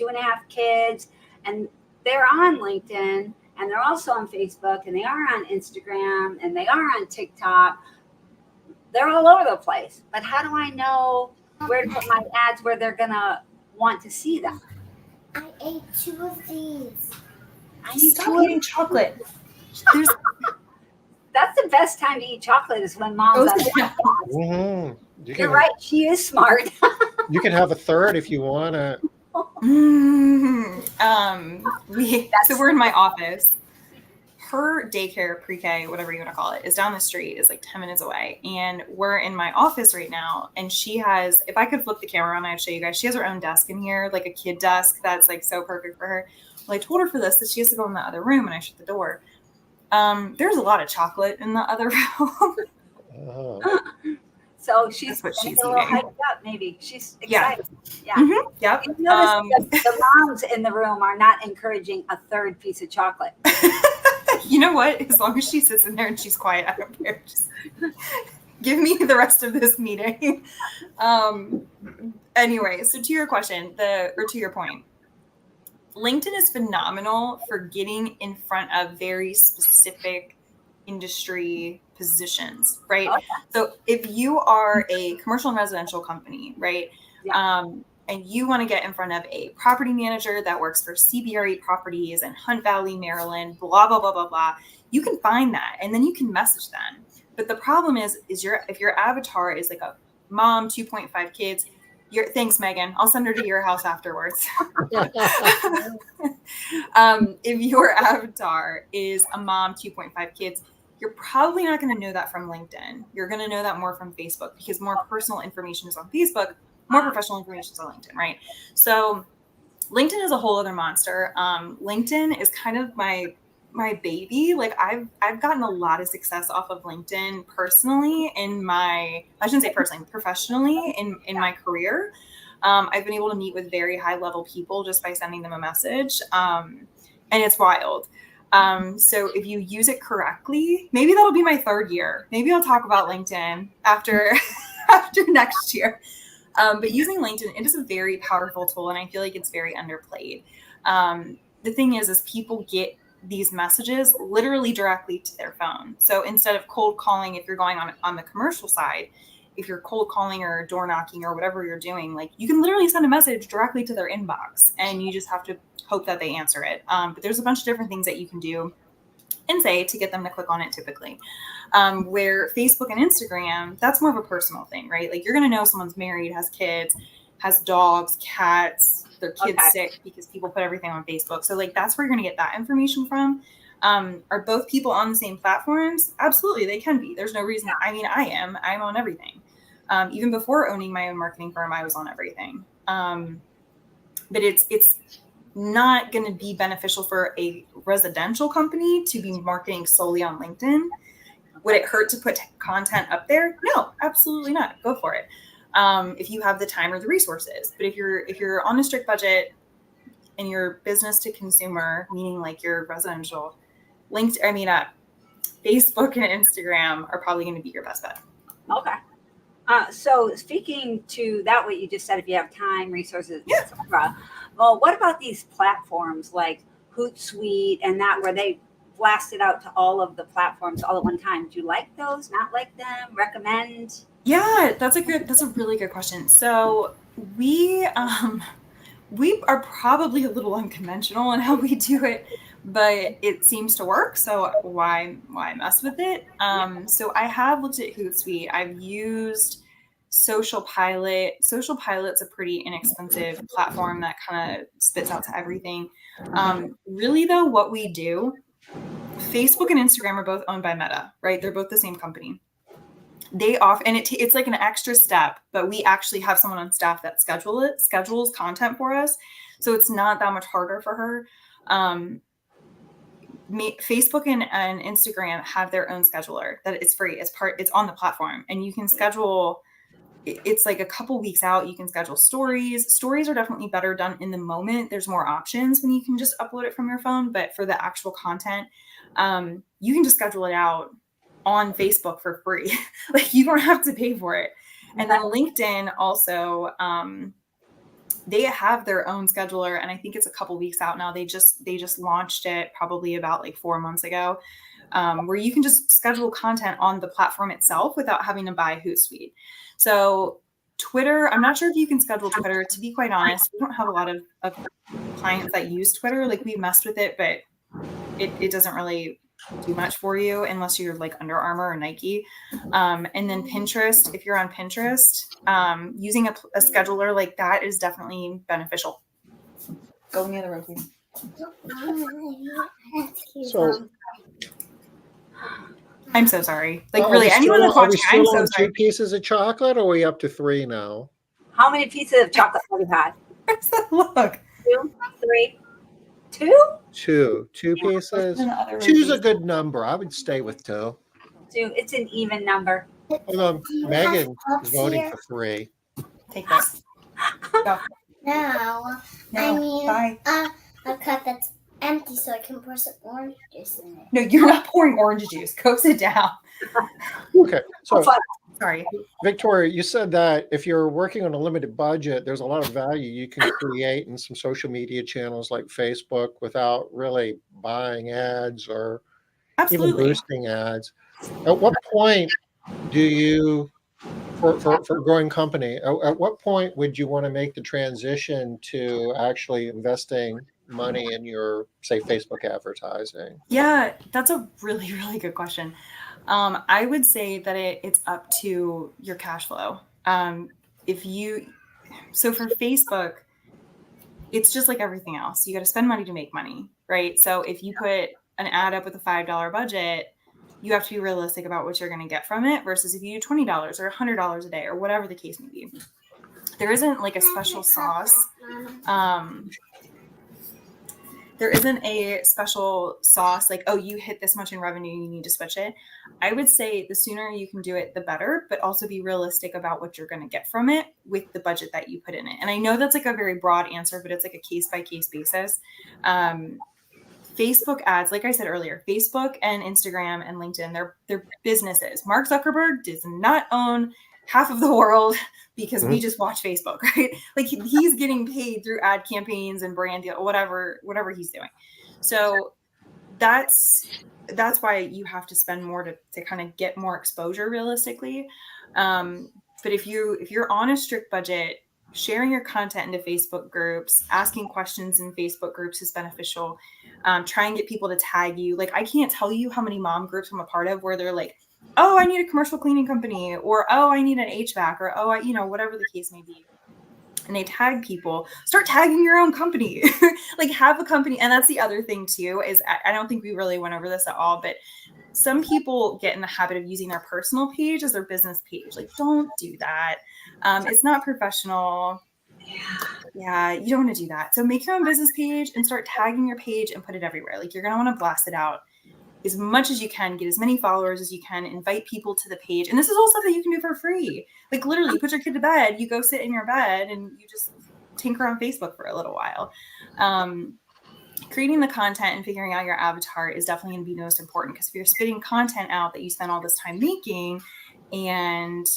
kids, and they're on LinkedIn, and they're also on Facebook, and they are on Instagram, and they are on TikTok. They're all over the place. But how do I know where to put my ads where they're going to want to see them? I ate 2 of these. Stop eating chocolate. That's the best time to eat chocolate is when mom's on Mm-hmm. You're right. She is smart. You can have a third if you want to. So we're in my office. Her daycare, pre-K, whatever you want to call it, is down the street, is like 10 minutes away. And we're in my office right now. And she has, if I could flip the camera on, I'd show you guys, she has her own desk in here, like a kid desk that's like so perfect for her. Well, I told her for this that she has to go in the other room, and I shut the door. There's a lot of chocolate in the other room. Oh. So she's what she's a little eating. hyped up, maybe. She's excited. Yeah. Mm-hmm. Yep. You notice the moms in the room are not encouraging a third piece of chocolate. You know what? As long as she sits in there and she's quiet, I don't care. Just give me the rest of this meeting. Anyway, so to your question, to your point, LinkedIn is phenomenal for getting in front of very specific industry positions, right? Okay. So if you are a commercial and residential company, right? Yeah. And you want to get in front of a property manager that works for CBRE Properties in Hunt Valley, Maryland, blah, blah, blah, blah, blah. You can find that, and then you can message them. But the problem is if your avatar is like a mom, 2.5 kids, thanks, Megan. I'll send her to your house afterwards. If your avatar is a mom, 2.5 kids, you're probably not going to know that from LinkedIn. You're going to know that more from Facebook, because more personal information is on Facebook, more professional information is on LinkedIn, right? So LinkedIn is a whole other monster. LinkedIn is kind of my baby. Like I've gotten a lot of success off of LinkedIn personally professionally in my career. I've been able to meet with very high level people just by sending them a message. and it's wild. So if you use it correctly, maybe that'll be my third year. Maybe I'll talk about LinkedIn after after next year. But using LinkedIn, it is a very powerful tool, and I feel like it's very underplayed. The thing is people get these messages literally directly to their phone. So instead of cold calling, if you're going on the commercial side, if you're cold calling or door knocking or whatever you're doing, like you can literally send a message directly to their inbox, and you just have to hope that they answer it. But there's a bunch of different things that you can do and say to get them to click on it typically. Where Facebook and Instagram, that's more of a personal thing, right? Like you're going to know someone's married, has kids, has dogs, cats, their kids sick because people put everything on Facebook. So like that's where you're going to get that information from. Are both people on the same platforms? Absolutely, they can be. There's no reason. I mean, I'm on everything. Even before owning my own marketing firm, I was on everything. But it's not going to be beneficial for a residential company to be marketing solely on LinkedIn. Would it hurt to put content up there? No, absolutely not. Go for it. If you have the time or the resources. But if you're on a strict budget and you're business to consumer, meaning like you're residential, Facebook and Instagram are probably going to be your best bet. Okay. So speaking to that, what you just said, if you have time, resources, etc. Well, what about these platforms like Hootsuite and that, where they blast it out to all of the platforms all at one time? Do you like those? Not like them? Recommend? Yeah, that's a really good question. So we are probably a little unconventional in how we do it, but it seems to work. So why mess with it? So I have looked at Hootsuite. I've used Social Pilot. Social Pilot's a pretty inexpensive platform that kind of spits out to everything. Really though, what we do, Facebook and Instagram are both owned by Meta, right? They're both the same company. They offer, and it's like an extra step, but we actually have someone on staff that schedules content for us. So it's not that much harder for her. Facebook and Instagram have their own scheduler that is free. It's on the platform, and you can schedule. It's like a couple weeks out. You can schedule stories. Stories are definitely better done in the moment. There's more options when you can just upload it from your phone. But for the actual content, you can just schedule it out on Facebook for free. Like you don't have to pay for it. And then LinkedIn also, they have their own scheduler, and I think it's a couple weeks out now. They just launched it probably about like 4 months ago, where you can just schedule content on the platform itself without having to buy Hootsuite. So Twitter, I'm not sure if you can schedule Twitter. To be quite honest, we don't have a lot of clients that use Twitter. Like we've messed with it, but it doesn't really do much for you unless you're like Under Armour or Nike. And then Pinterest, if you're on Pinterest, using a scheduler like that is definitely beneficial. Go in the other room, please. So I'm so sorry. Like really, anyone that's watching, I'm so sorry. 2 pieces of chocolate, or are we up to 3 now? How many pieces of chocolate have you had? Where's that look? 2, 3, 2? 2 pieces. 2's a good number. I would stay with 2. 2. It's an even number. Hold on. Megan is voting for 3. Take this. Go. No. No. I mean, Bye. a cup that's empty so I can pour some orange juice in it. No, you're not pouring orange juice. Go sit down. Okay. So, Sorry. Victoria, you said that if you're working on a limited budget, there's a lot of value you can create in some social media channels like Facebook without really buying ads or even boosting ads. At what point do you, for a growing company, at what point would you want to make the transition to actually investing money in your, say, Facebook advertising? Yeah, that's a really, really good question. I would say that it's up to your cash flow. So for Facebook, it's just like everything else. You got to spend money to make money, right? So if you put an ad up with a $5 budget, you have to be realistic about what you're going to get from it versus if you do $20 or $100 a day or whatever the case may be. There isn't like a special sauce. There isn't a special sauce like, oh, you hit this much in revenue, you need to switch it. I would say the sooner you can do it, the better, but also be realistic about what you're going to get from it with the budget that you put in it. And I know that's like a very broad answer, but it's like a case by case basis. Facebook ads, like I said earlier, Facebook and Instagram and LinkedIn, they're businesses. Mark Zuckerberg does not own half of the world because we just watch Facebook, right? Like he's getting paid through ad campaigns and brand deal, whatever he's doing. So that's why you have to spend more to kind of get more exposure realistically. But if you're on a strict budget, sharing your content into Facebook groups, asking questions in Facebook groups is beneficial. Try and get people to tag you. Like I can't tell you how many mom groups I'm a part of where they're like, oh, I need a commercial cleaning company, or oh, I need an HVAC, or oh, whatever the case may be. And they tag people. Start tagging your own company. Like have a company. And that's the other thing too, is I don't think we really went over this at all, but some people get in the habit of using their personal page as their business page. Like don't do that. It's not professional. Yeah, you don't want to do that. So make your own business page and start tagging your page and put it everywhere. Like you're going to want to blast it out as much as you can, get as many followers as you can, invite people to the page. And this is all stuff that you can do for free. Like literally you put your kid to bed, you go sit in your bed and you just tinker on Facebook for a little while. Creating the content and figuring out your avatar is definitely going to be the most important, because if you're spitting content out that you spend all this time making and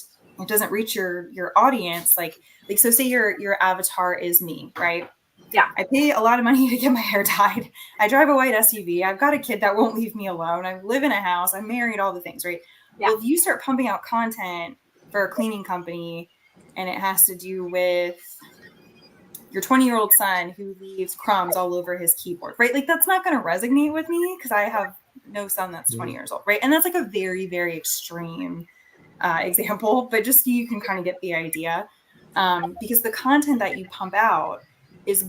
it doesn't reach your audience, like so say your avatar is me, right? Yeah. I pay a lot of money to get my hair dyed. I drive a white SUV. I've got a kid that won't leave me alone. I live in a house. I'm married, all the things, right? Yeah. Well, if you start pumping out content for a cleaning company and it has to do with your 20-year-old son who leaves crumbs all over his keyboard, right? Like that's not going to resonate with me because I have no son that's 20 years old, right? And that's like a very, very extreme example, but just so you can kind of get the idea. Because the content that you pump out is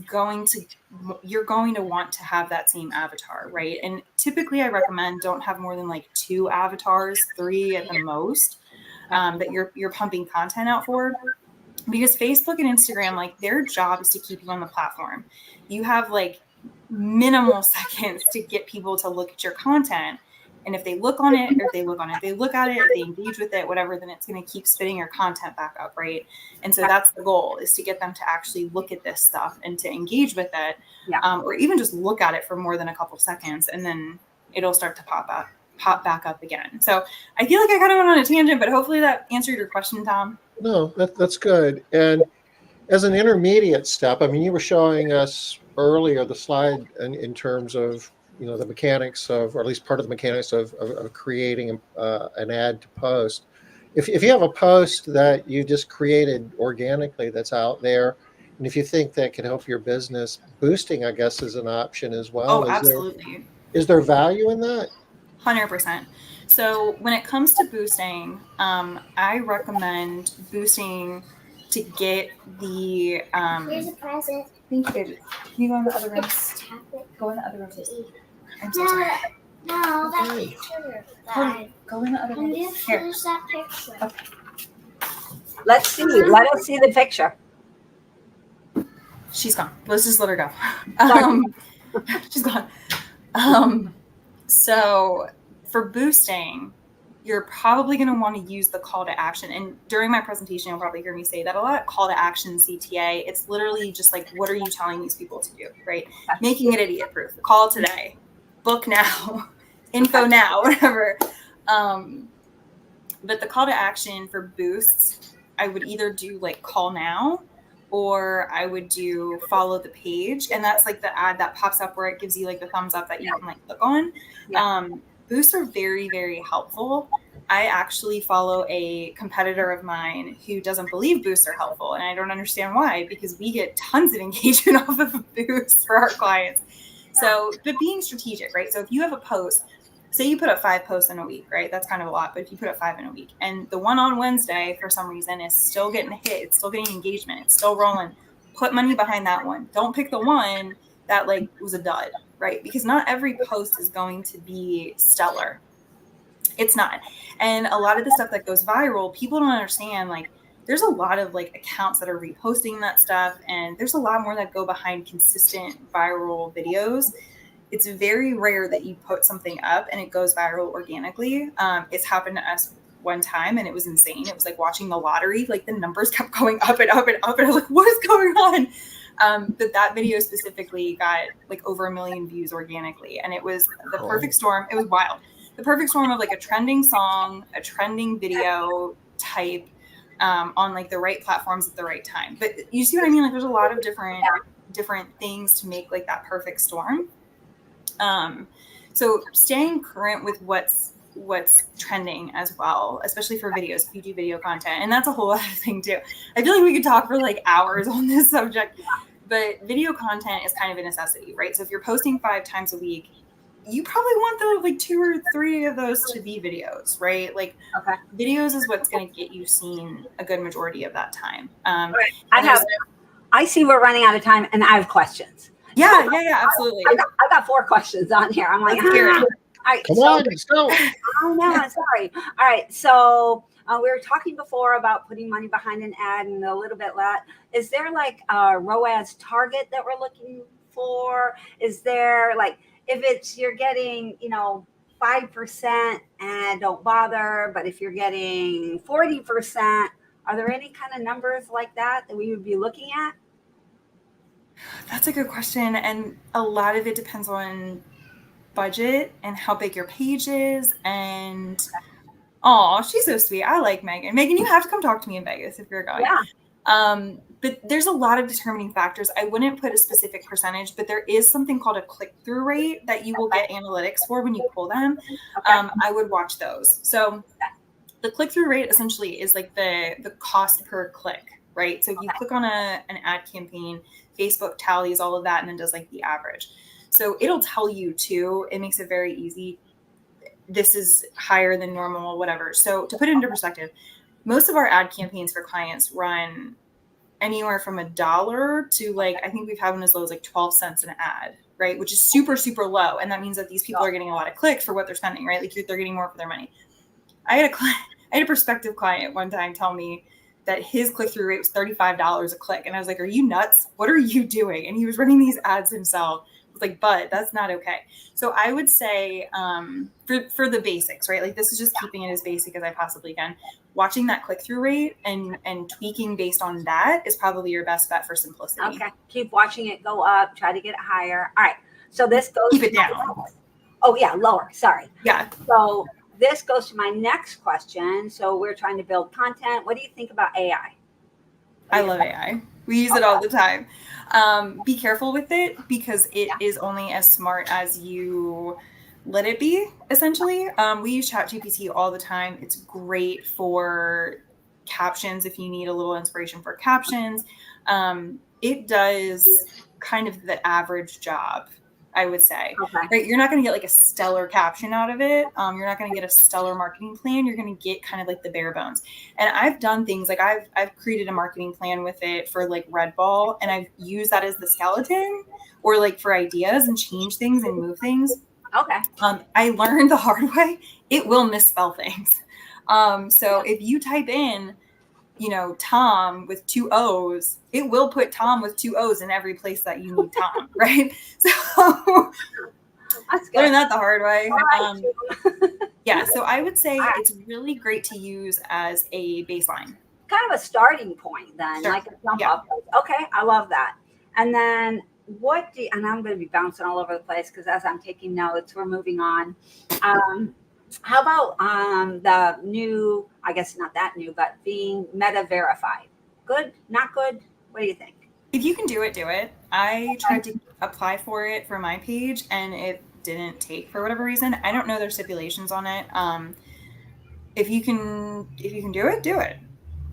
you're going to want to have that same avatar, right? And typically I recommend don't have more than like 2 avatars, 3 at the most, that you're pumping content out for. Because Facebook and Instagram, like their job is to keep you on the platform. You have like minimal seconds to get people to look at your content. And if they look on it, or if they look at it, if they engage with it, whatever, then it's going to keep spitting your content back up, right? And so that's the goal, is to get them to actually look at this stuff and to engage with it, or even just look at it for more than a couple seconds, and then it'll start to pop back up again. So I feel like I kind of went on a tangent, but hopefully that answered your question, Tom. No, that's good. And as an intermediate step, I mean, you were showing us earlier the slide in terms of the mechanics of, or at least part of the mechanics of creating an ad to post. If you have a post that you just created organically that's out there, and if you think that could help your business, boosting, I guess, is an option as well. Oh, absolutely. Is there value in that? 100%. So when it comes to boosting, I recommend boosting to get the... Here's a present. Thank you, baby. Can you go in the other room? Go in the other room, please. I'm so sorry. No, that picture. Go in the other room. Just Here. finish that picture. Okay. Let us see the picture. She's gone. Let's just let her go. She's gone. So for boosting, you're probably going to want to use the call to action. And during my presentation, you'll probably hear me say that a lot. Call to action CTA. It's literally just like, what are you telling these people to do, right? Making it idiot proof. Call today, book now, info now, whatever. But the call to action for boosts, I would either do like call now, or I would do follow the page. And that's like the ad that pops up where it gives you like the thumbs up that you can like click on. Boosts are very, very helpful. I actually follow a competitor of mine who doesn't believe boosts are helpful. And I don't understand why, because we get tons of engagement off of boosts for our clients. So, but being strategic, right? So if you have a post, say you put up 5 posts in a week, right? That's kind of a lot, but if you put up 5 in a week and the one on Wednesday, for some reason, is still getting a hit, it's still getting engagement, it's still rolling, put money behind that one. Don't pick the one that like was a dud, right? Because not every post is going to be stellar. It's not. And a lot of the stuff that goes viral, people don't understand, like there's a lot of like accounts that are reposting that stuff. And there's a lot more that go behind consistent viral videos. It's very rare that you put something up and it goes viral organically. It's happened to us one time and it was insane. It was like watching the lottery, like the numbers kept going up and up and up. And I was like, what is going on? But that video specifically got like over 1 million views organically. And it was the perfect storm. It was wild. The perfect storm of like a trending song, a trending video type on like the right platforms at the right time. But you see what I mean? Like there's a lot of different things to make like that perfect storm. So staying current with what's trending as well, especially for videos, if you do video content. And that's a whole other thing too. I feel like we could talk for like hours on this subject, but video content is kind of a necessity, right? So if you're posting 5 times a week, you probably want the like 2 or 3 of those to be videos, right? Like videos is what's going to get you seen a good majority of that time. I see we're running out of time and I have questions. Yeah, absolutely. I got 4 questions on here. I'm like, Come on, let's go. Oh no, sorry. All right, so we were talking before about putting money behind an ad and a little bit that. Is there like a ROAS target that we're looking for? Is there like, if it's you're getting 5% and don't bother, but if you're getting 40%, are there any kind of numbers like that we would be looking at? That's a good question. And a lot of it depends on budget and how big your page is. And she's so sweet. I like Megan. Megan, you have to come talk to me in Vegas if you're going. Yeah. But there's a lot of determining factors. I wouldn't put a specific percentage, but there is something called a click-through rate that you will get analytics for when you pull them. I would watch those. So the click-through rate essentially is like the cost per click, right? So if you click on an ad campaign, Facebook tallies all of that and then does like the average. So it'll tell you too. It makes it very easy. This is higher than normal, whatever. So to put it into perspective, most of our ad campaigns for clients run anywhere from $1 to like, I think we've had one as low as like 12 cents an ad, right? Which is super, super low. And that means that these people are getting a lot of clicks for what they're spending, right? Like they're getting more for their money. I had a prospective client one time tell me that his click-through rate was $35 a click. And I was like, are you nuts? What are you doing? And he was running these ads himself. I was like, but that's not okay. So I would say for the basics, right? Like this is just keeping it as basic as I possibly can. Watching that click-through rate and tweaking based on that is probably your best bet for simplicity. Okay. Keep watching it go up. Try to get it higher. All right. So this goes. Keep it down. Oh yeah, lower. Sorry. Yeah. So this goes to my next question. So we're trying to build content. What do you think about AI? I love AI. We use it all the time. Be careful with it because it is only as smart as you let it be, essentially. We use ChatGPT all the time. It's great for captions if you need a little inspiration for captions. It does kind of the average job, I would say. Right? You're not going to get like a stellar caption out of it. You're not going to get a stellar marketing plan. You're going to get kind of like the bare bones. And I've done things like I've created a marketing plan with it for like Red Ball, and I've used that as the skeleton or like for ideas and change things and move things. Okay. I learned the hard way. It will misspell things. So if you type in, Tom with 2 O's, it will put Tom with 2 O's in every place that you need Tom, right? So learn that the hard way. So I would say it's really great to use as a baseline. Kind of a starting point then, like a jump up. Okay, I love that. And then and I'm going to be bouncing all over the place because as I'm taking notes, we're moving on. How about the new, I guess not that new, but being meta verified? Good, not good? What do you think? If you can do it, do it. I tried to apply for it for my page and it didn't take for whatever reason. I don't know their stipulations on it. If you can do it, do it.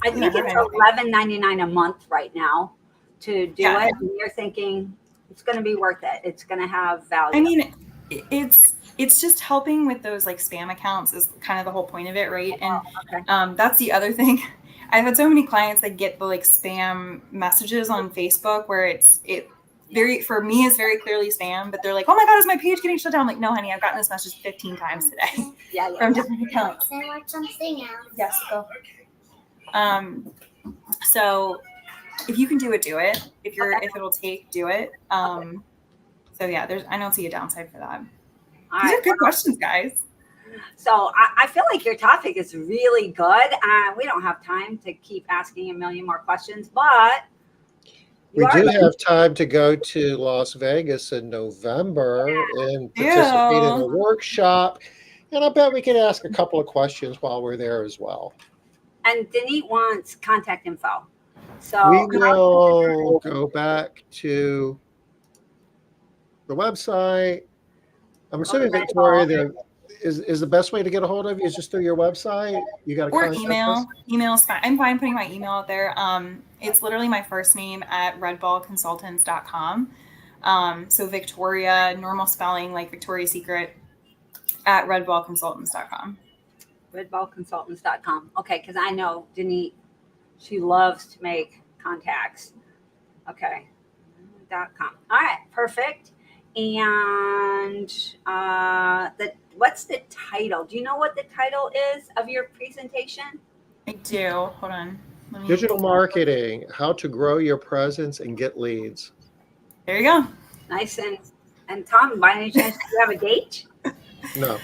I think it's $11.99 a month right now to do it. And you're thinking it's going to be worth it. It's going to have value. I mean, it's just helping with those like spam accounts is kind of the whole point of it, right? And that's the other thing. I've had so many clients that get the like spam messages on Facebook where for me it's very clearly spam, but they're like, oh my God, is my page getting shut down? I'm like, no, honey, I've gotten this message 15 times today from different accounts. Can I watch something else? Yes, go. So if you can do it, do it. If it'll take, do it. So yeah, I don't see a downside for that. These are good questions, guys. So I feel like your topic is really good. We don't have time to keep asking a million more questions, but We You do are- have time to go to Las Vegas in November and participate in a Ew. workshop. And I bet we could ask a couple of questions while we're there as well. And Denise wants contact info. So We will go back to the website. I'm assuming, Victoria, is the best way to get a hold of you is just through your website? You got to Or contact us? email. Email is fine. I'm fine putting my email out there. It's literally my first name at redballconsultants.com. So Victoria, normal spelling like Victoria's Secret, at redballconsultants.com. redballconsultants.com. Okay, because I know Denise, she loves to make contacts. Okay. .com. All right, perfect. And what's the title? Do you know what the title is of your presentation? I do. Hold on. Let me, Digital marketing, how to grow your presence and get leads. there you go. Nice. And Tom, by any chance, do you have a date? No.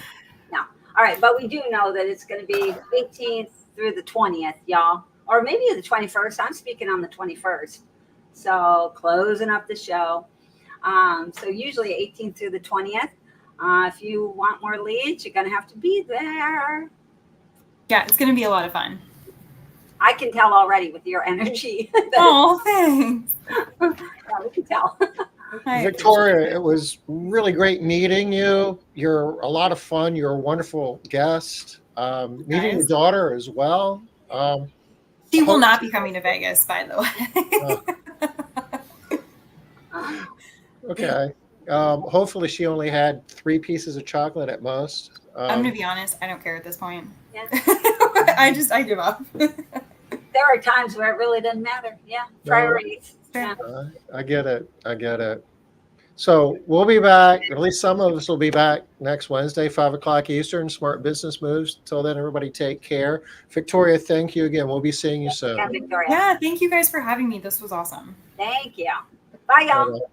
All right, but we do know that it's going to be 18th through the 20th, y'all, or maybe the 21st. I'm speaking on the 21st. So closing up the show. So usually 18th through the 20th. If you want more leads, you're going to have to be there. Yeah, it's going to be a lot of fun. I can tell already with your energy. Oh, thanks. Yeah, we can tell. Victoria, it was really great meeting you. You're a lot of fun. You're a wonderful guest. Meeting your daughter as well. She will not be coming to Vegas, by the way. Okay. Hopefully she only had 3 pieces of chocolate at most. I'm going to be honest. I don't care at this point. Yeah. I give up. There are times where it really doesn't matter. Yeah, priorities. Yeah. I get it. So we'll be back. At least some of us will be back next Wednesday, 5 o'clock Eastern. Smart Business Moves. Till then, everybody take care. Victoria, thank you again. We'll be seeing you soon. Yeah, Victoria. Yeah, thank you guys for having me. This was awesome. Thank you. Bye, y'all. Bye-bye.